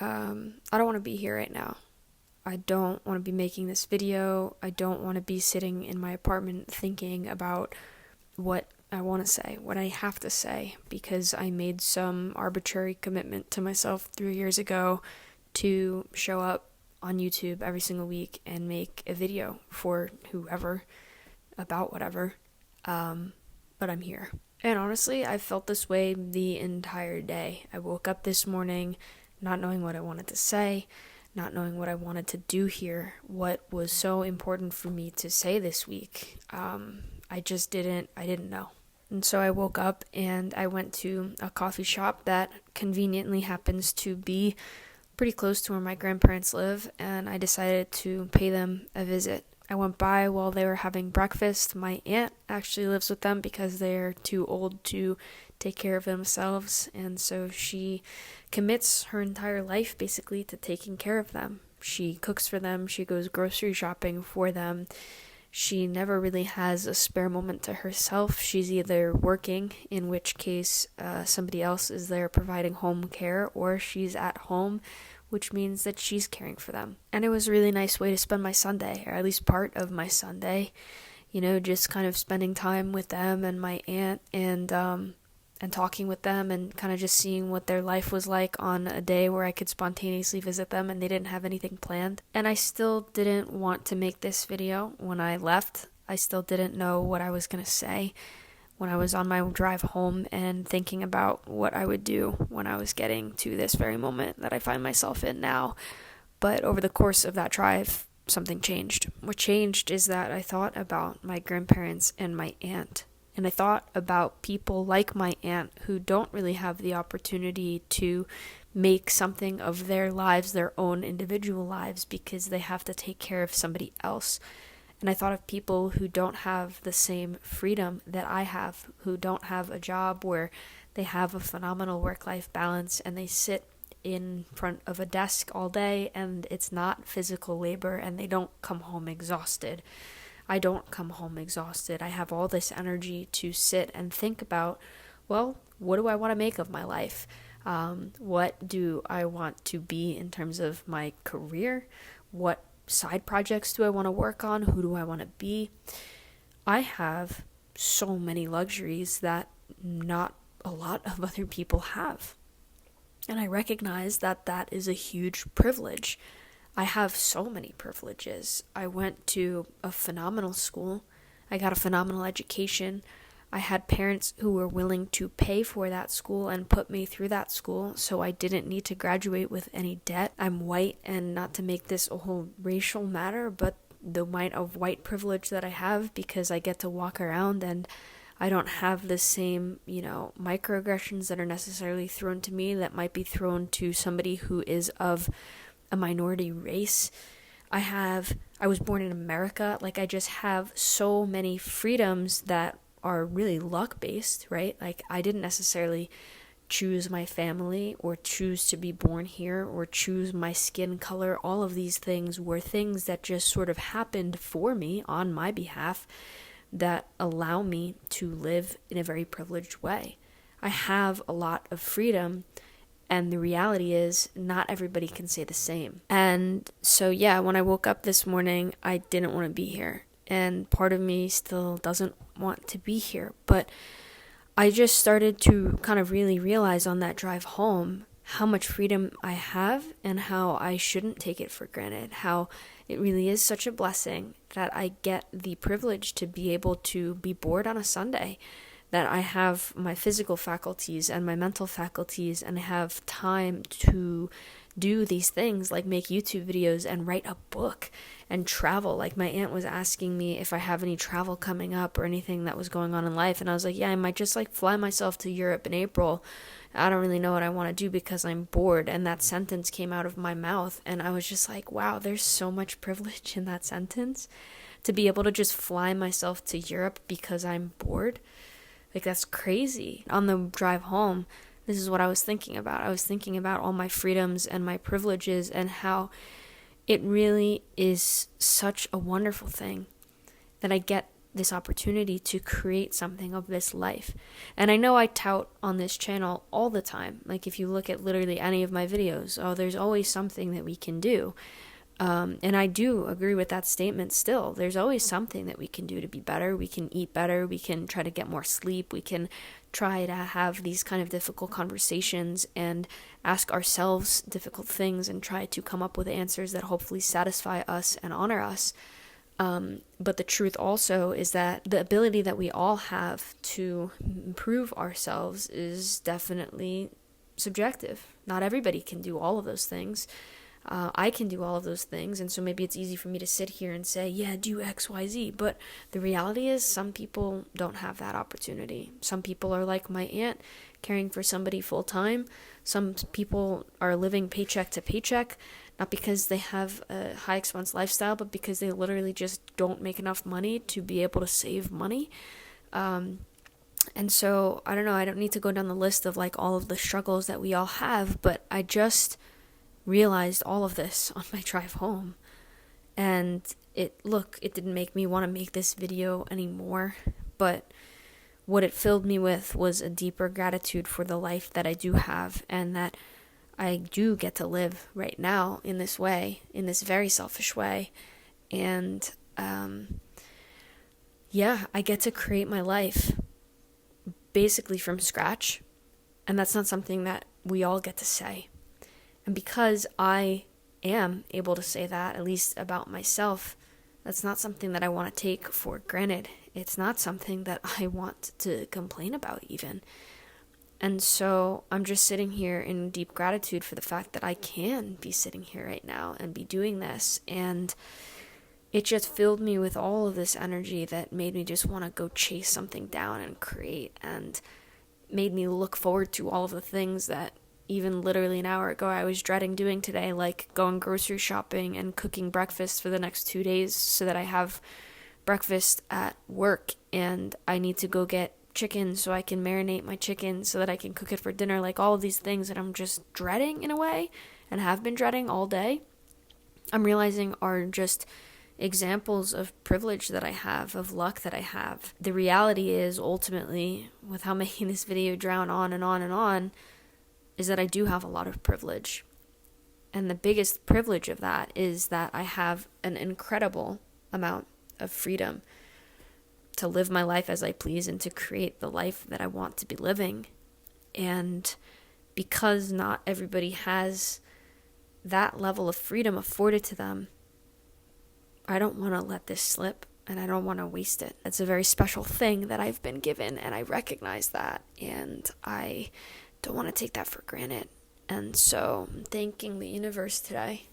I don't want to be here right now. I don't want to be making this video. I don't want to be sitting in my apartment thinking about what I want to say, what I have to say, because I made some arbitrary commitment to myself 3 years ago to show up on YouTube every single week and make a video for whoever about whatever. But I'm here. And honestly, I felt this way the entire day. I woke up this morning not knowing what I wanted to say, not knowing what I wanted to do here, what was so important for me to say this week. I didn't know. And so I woke up and I went to a coffee shop that conveniently happens to be pretty close to where my grandparents live, and I decided to pay them a visit. I went by while they were having breakfast. My aunt actually lives with them because they're too old to take care of themselves, and so she commits her entire life basically to taking care of them. She cooks for them, she goes grocery shopping for them. She never really has a spare moment to herself. She's either working, in which case somebody else is there providing home care, or she's at home, which means that she's caring for them. And it was a really nice way to spend my Sunday, or at least part of my Sunday, just kind of spending time with them and my aunt, and talking with them and kind of just seeing what their life was like on a day where I could spontaneously visit them and they didn't have anything planned. And I still didn't want to make this video when I left. I still didn't know what I was going to say when I was on my drive home and thinking about what I would do when I was getting to this very moment that I find myself in now. But over the course of that drive, something changed. What changed is that I thought about my grandparents and my aunt. And I thought about people like my aunt who don't really have the opportunity to make something of their lives, their own individual lives, because they have to take care of somebody else. And I thought of people who don't have the same freedom that I have, who don't have a job where they have a phenomenal work-life balance and they sit in front of a desk all day and it's not physical labor and they don't come home exhausted. I don't come home exhausted. I have all this energy to sit and think about, well, what do I want to make of my life? What do I want to be in terms of my career? What side projects do I want to work on? Who do I want to be? I have so many luxuries that not a lot of other people have. And I recognize that that is a huge privilege. I have so many privileges. I went to a phenomenal school. I got a phenomenal education. I had parents who were willing to pay for that school and put me through that school, so I didn't need to graduate with any debt. I'm white, and not to make this a whole racial matter, but the amount of white privilege that I have because I get to walk around and I don't have the same, microaggressions that are necessarily thrown to me that might be thrown to somebody who is of a minority race. I was born in America. I just have so many freedoms that are really luck-based, right? I didn't necessarily choose my family or choose to be born here or choose my skin color. All of these things were things that just sort of happened for me on my behalf that allow me to live in a very privileged way. I have a lot of freedom, and the reality is not everybody can say the same. And so, when I woke up this morning, I didn't want to be here. And part of me still doesn't want to be here. But I just started to kind of really realize on that drive home how much freedom I have and how I shouldn't take it for granted. How it really is such a blessing that I get the privilege to be able to be bored on a Sunday, that I have my physical faculties and my mental faculties and I have time to do these things like make YouTube videos and write a book and travel. My aunt was asking me if I have any travel coming up or anything that was going on in life, and I was like, I might just fly myself to Europe in April. I don't really know what I want to do because I'm bored. And that sentence came out of my mouth and I was just like, wow, there's so much privilege in that sentence to be able to just fly myself to Europe because I'm bored. That's crazy. On the drive home, this is what I was thinking about. I was thinking about all my freedoms and my privileges and how it really is such a wonderful thing that I get this opportunity to create something of this life. And I know I tout on this channel all the time. Like if you look at literally any of my videos, oh, there's always something that we can do. And I do agree with that statement still. There's always something that we can do to be better. We can eat better. We can try to get more sleep. We can try to have these kind of difficult conversations and ask ourselves difficult things and try to come up with answers that hopefully satisfy us and honor us. But the truth also is that the ability that we all have to improve ourselves is definitely subjective. Not everybody can do all of those things. I can do all of those things, and so maybe it's easy for me to sit here and say, yeah, do X, Y, Z, but the reality is some people don't have that opportunity. Some people are like my aunt, caring for somebody full time. Some people are living paycheck to paycheck, not because they have a high expense lifestyle, but because they literally just don't make enough money to be able to save money. And so, I don't know, I don't need to go down the list of like all of the struggles that we all have, but I just realized all of this on my drive home. And it didn't make me want to make this video anymore, but what it filled me with was a deeper gratitude for the life that I do have and that I do get to live right now in this way, in this very selfish way. And I get to create my life basically from scratch. And that's not something that we all get to say. And because I am able to say that, at least about myself, that's not something that I want to take for granted. It's not something that I want to complain about even. And so I'm just sitting here in deep gratitude for the fact that I can be sitting here right now and be doing this. And it just filled me with all of this energy that made me just want to go chase something down and create, and made me look forward to all of the things that even literally an hour ago I was dreading doing today, like going grocery shopping and cooking breakfast for the next 2 days so that I have breakfast at work, and I need to go get chicken so I can marinate my chicken so that I can cook it for dinner. Like all of these things that I'm just dreading in a way and have been dreading all day, I'm realizing are just examples of privilege that I have, of luck that I have. The reality is ultimately, without making this video drown on and on and on, is that I do have a lot of privilege. And the biggest privilege of that is that I have an incredible amount of freedom to live my life as I please and to create the life that I want to be living. And because not everybody has that level of freedom afforded to them, I don't want to let this slip, and I don't want to waste it. It's a very special thing that I've been given, and I recognize that, and I don't want to take that for granted. And so I'm thanking the universe today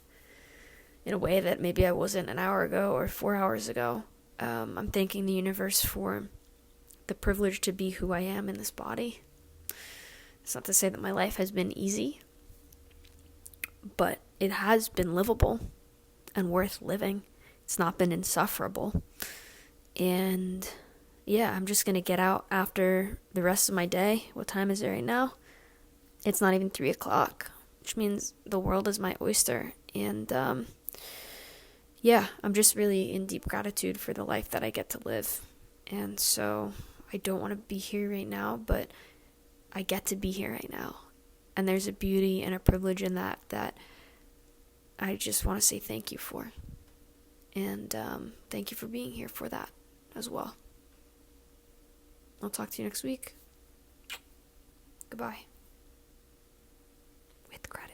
in a way that maybe I wasn't an hour ago or 4 hours ago. I'm thanking the universe for the privilege to be who I am in this body. It's not to say that my life has been easy, but it has been livable and worth living. It's not been insufferable. And yeah, I'm just going to get out after the rest of my day. What time is it right now? It's not even 3 o'clock, which means the world is my oyster. And I'm just really in deep gratitude for the life that I get to live. And so I don't want to be here right now, but I get to be here right now. And there's a beauty and a privilege in that I just want to say thank you for. And thank you for being here for that as well. I'll talk to you next week. Goodbye. With gratitude.